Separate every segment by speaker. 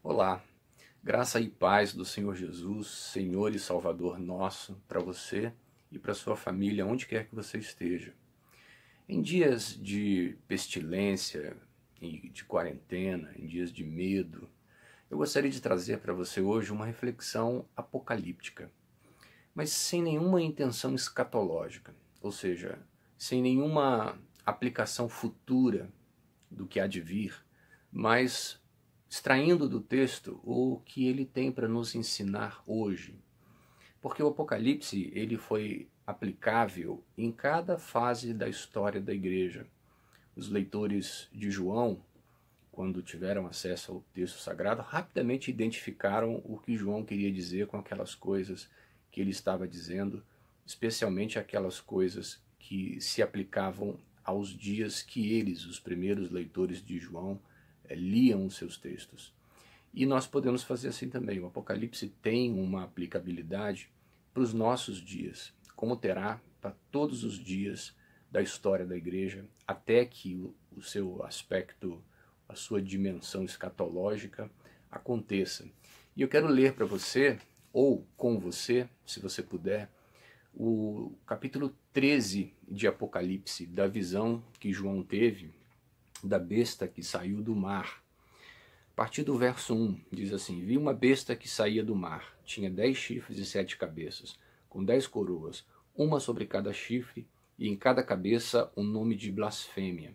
Speaker 1: Olá, graça e paz do Senhor Jesus, Senhor e Salvador nosso, para você e para sua família, onde quer que você esteja. Em dias de pestilência e de quarentena, em dias de medo, eu gostaria de trazer para você hoje uma reflexão apocalíptica, mas sem nenhuma intenção escatológica, ou seja, sem nenhuma aplicação futura do que há de vir, mas extraindo do texto o que ele tem para nos ensinar hoje. Porque o Apocalipse ele foi aplicável em cada fase da história da igreja. Os leitores de João, quando tiveram acesso ao texto sagrado, rapidamente identificaram o que João queria dizer com aquelas coisas que ele estava dizendo, especialmente aquelas coisas que se aplicavam aos dias que eles, os primeiros leitores de João, liam os seus textos. E nós podemos fazer assim também. O Apocalipse tem uma aplicabilidade para os nossos dias, como terá para todos os dias da história da igreja, até que o seu aspecto, a sua dimensão escatológica aconteça. E eu quero ler para você, ou com você, se você puder, o capítulo 13 de Apocalipse, da visão que João teve da besta que saiu do mar. A partir do verso 1, diz assim: Vi uma besta que saía do mar, tinha 10 chifres e 7 cabeças, com 10 coroas, uma sobre cada chifre, e em cada cabeça um nome de blasfêmia.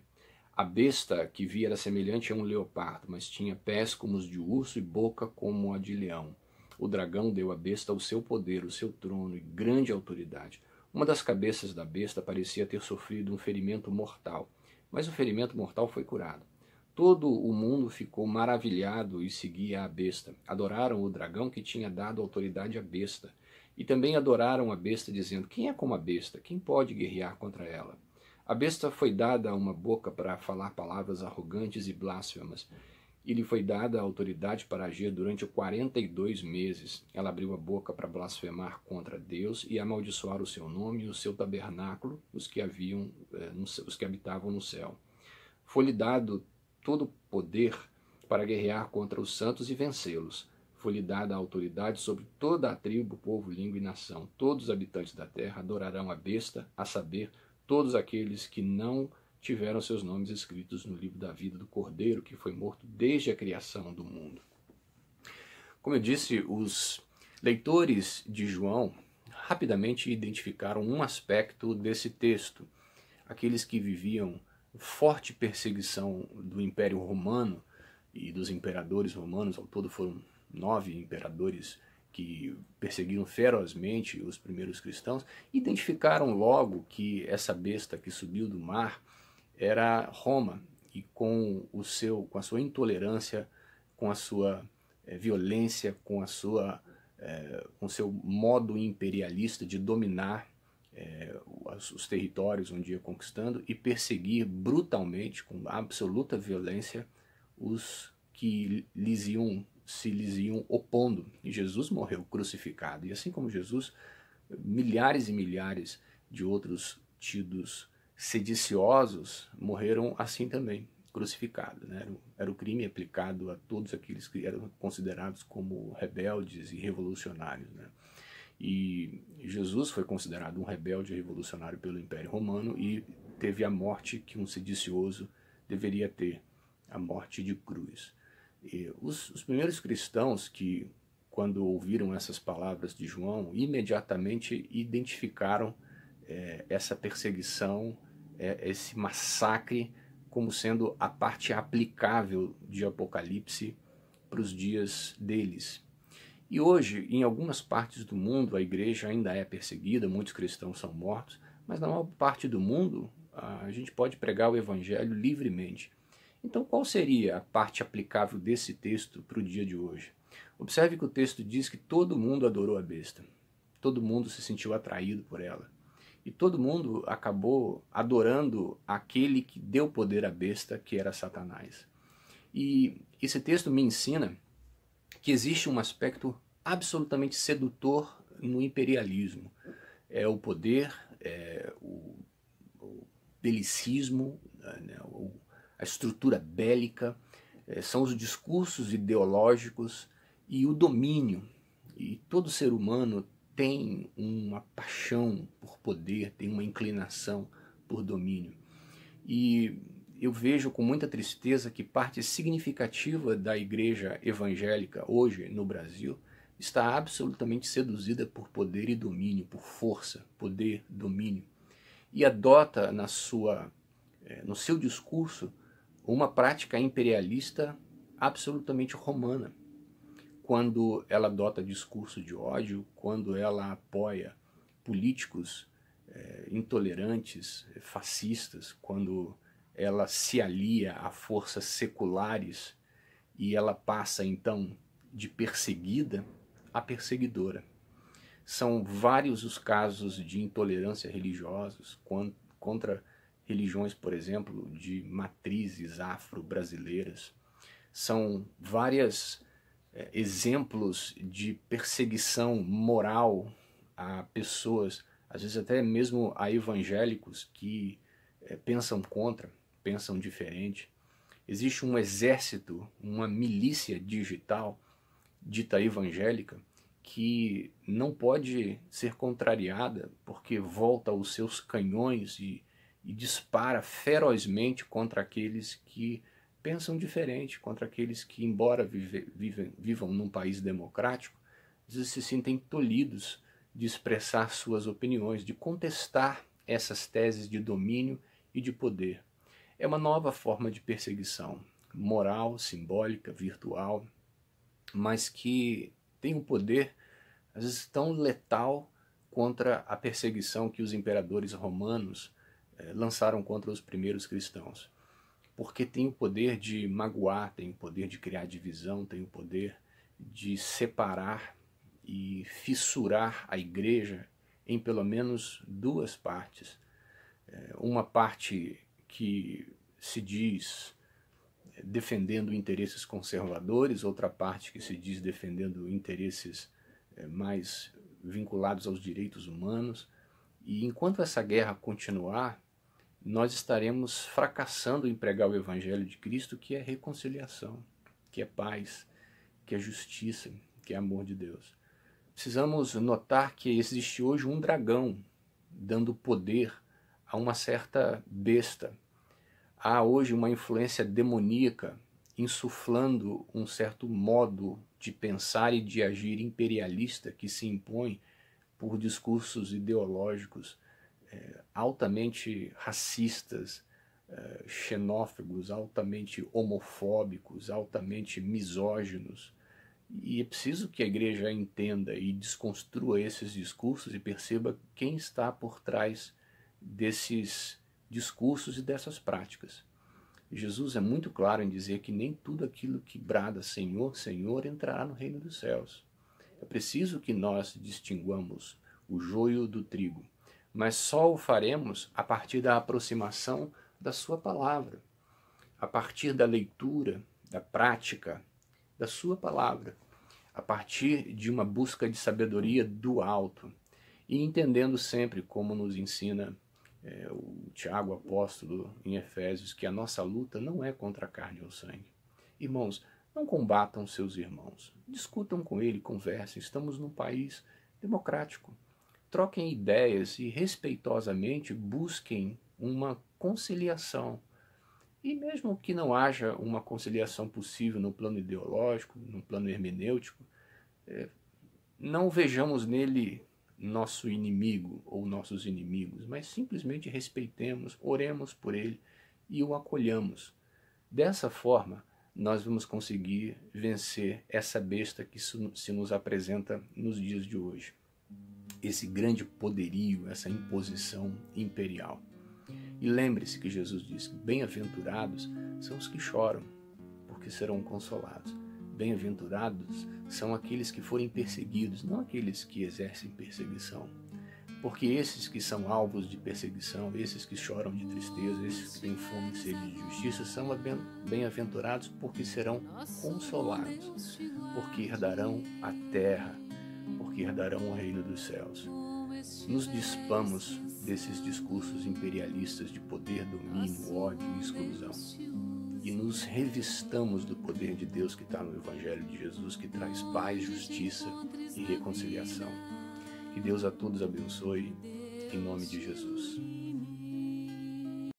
Speaker 1: A besta que vi era semelhante a um leopardo, mas tinha pés como os de urso e boca como a de leão. O dragão deu à besta o seu poder, o seu trono e grande autoridade. Uma das cabeças da besta parecia ter sofrido um ferimento mortal, mas o ferimento mortal foi curado. Todo o mundo ficou maravilhado e seguia a besta. Adoraram o dragão que tinha dado autoridade à besta. E também adoraram a besta, dizendo: Quem é como a besta? Quem pode guerrear contra ela? A besta foi dada uma boca para falar palavras arrogantes e blasfemas. E lhe foi dada a autoridade para agir durante 42 meses. Ela abriu a boca para blasfemar contra Deus e amaldiçoar o seu nome e o seu tabernáculo, os que habitavam no céu. Foi-lhe dado todo poder para guerrear contra os santos e vencê-los. Foi-lhe dada a autoridade sobre toda a tribo, povo, língua e nação. Todos os habitantes da terra adorarão a besta, a saber, todos aqueles que não tiveram seus nomes escritos no livro da vida do Cordeiro, que foi morto desde a criação do mundo. Como eu disse, os leitores de João rapidamente identificaram um aspecto desse texto. Aqueles que viviam forte perseguição do Império Romano e dos imperadores romanos, ao todo foram 9 imperadores que perseguiram ferozmente os primeiros cristãos, identificaram logo que essa besta que subiu do mar era Roma, e com a sua intolerância, com a sua violência, com o seu modo imperialista de dominar os territórios onde ia conquistando e perseguir brutalmente, com absoluta violência, os que se lhes iam opondo. E Jesus morreu crucificado. E assim como Jesus, milhares e milhares de outros tidos sediciosos morreram assim também, crucificados. Né? Era o crime aplicado a todos aqueles que eram considerados como rebeldes e revolucionários. Né? E Jesus foi considerado um rebelde revolucionário pelo Império Romano e teve a morte que um sedicioso deveria ter, a morte de cruz. E os primeiros cristãos que, quando ouviram essas palavras de João, imediatamente identificaram essa perseguição, esse massacre, como sendo a parte aplicável de Apocalipse para os dias deles. E hoje, em algumas partes do mundo, a igreja ainda é perseguida, muitos cristãos são mortos, mas na maior parte do mundo a gente pode pregar o evangelho livremente. Então, qual seria a parte aplicável desse texto para o dia de hoje? Observe que o texto diz que todo mundo adorou a besta, todo mundo se sentiu atraído por ela. E todo mundo acabou adorando aquele que deu poder à besta, que era Satanás. E esse texto me ensina que existe um aspecto absolutamente sedutor no imperialismo. É o poder, o belicismo, né, a estrutura bélica, são os discursos ideológicos e o domínio. E todo ser humano tem uma paixão por poder, tem uma inclinação por domínio. E eu vejo com muita tristeza que parte significativa da igreja evangélica hoje no Brasil está absolutamente seduzida por poder e domínio, por força, poder, domínio, e adota no seu discurso uma prática imperialista absolutamente romana, quando ela adota discurso de ódio, quando ela apoia políticos intolerantes, fascistas, quando ela se alia a forças seculares e ela passa então de perseguida a perseguidora. São vários os casos de intolerância religiosos contra religiões, por exemplo, de matrizes afro-brasileiras. São vários exemplos de perseguição moral a pessoas, às vezes até mesmo a evangélicos que pensam contra, pensam diferente. Existe um exército, uma milícia digital dita evangélica que não pode ser contrariada porque volta os seus canhões e dispara ferozmente contra aqueles que pensam diferente, contra aqueles que, embora vivam num país democrático, às vezes se sentem tolhidos de expressar suas opiniões, de contestar essas teses de domínio e de poder. É uma nova forma de perseguição, moral, simbólica, virtual, mas que tem um poder, às vezes, tão letal contra a perseguição que os imperadores romanos lançaram contra os primeiros cristãos. Porque tem o poder de magoar, tem o poder de criar divisão, tem o poder de separar e fissurar a igreja em pelo menos duas partes. Uma parte que se diz defendendo interesses conservadores, outra parte que se diz defendendo interesses mais vinculados aos direitos humanos. E enquanto essa guerra continuar, nós estaremos fracassando em pregar o Evangelho de Cristo, que é reconciliação, que é paz, que é justiça, que é amor de Deus. Precisamos notar que existe hoje um dragão dando poder a uma certa besta. Há hoje uma influência demoníaca insuflando um certo modo de pensar e de agir imperialista que se impõe por discursos ideológicos altamente racistas, xenófobos, altamente homofóbicos, altamente misóginos. E é preciso que a igreja entenda e desconstrua esses discursos e perceba quem está por trás desses discursos e dessas práticas. Jesus é muito claro em dizer que nem tudo aquilo que brada Senhor, Senhor entrará no reino dos céus. É preciso que nós distinguamos o joio do trigo, mas só o faremos a partir da aproximação da sua palavra, a partir da leitura, da prática da sua palavra, a partir de uma busca de sabedoria do alto e entendendo sempre, como nos ensina o Tiago apóstolo em Efésios, que a nossa luta não é contra a carne ou sangue. Irmãos, não combatam seus irmãos, discutam com ele, conversem, estamos num país democrático. Troquem ideias e respeitosamente busquem uma conciliação. E mesmo que não haja uma conciliação possível no plano ideológico, no plano hermenêutico, não vejamos nele nosso inimigo ou nossos inimigos, mas simplesmente respeitemos, oremos por ele e o acolhamos. Dessa forma, nós vamos conseguir vencer essa besta que se nos apresenta nos dias de hoje. Esse grande poderio, essa imposição imperial. E lembre-se que Jesus disse que bem-aventurados são os que choram, porque serão consolados. Bem-aventurados são aqueles que forem perseguidos, não aqueles que exercem perseguição. Porque esses que são alvos de perseguição, esses que choram de tristeza, esses que têm fome e sede de justiça, são bem-aventurados porque serão consolados, porque herdarão a terra, porque herdarão o reino dos céus. Nos despamos desses discursos imperialistas de poder, domínio, ódio e exclusão. e nos revistamos do poder de Deus que está no Evangelho de Jesus, que traz paz, justiça e reconciliação. Que Deus a todos abençoe, em nome de Jesus.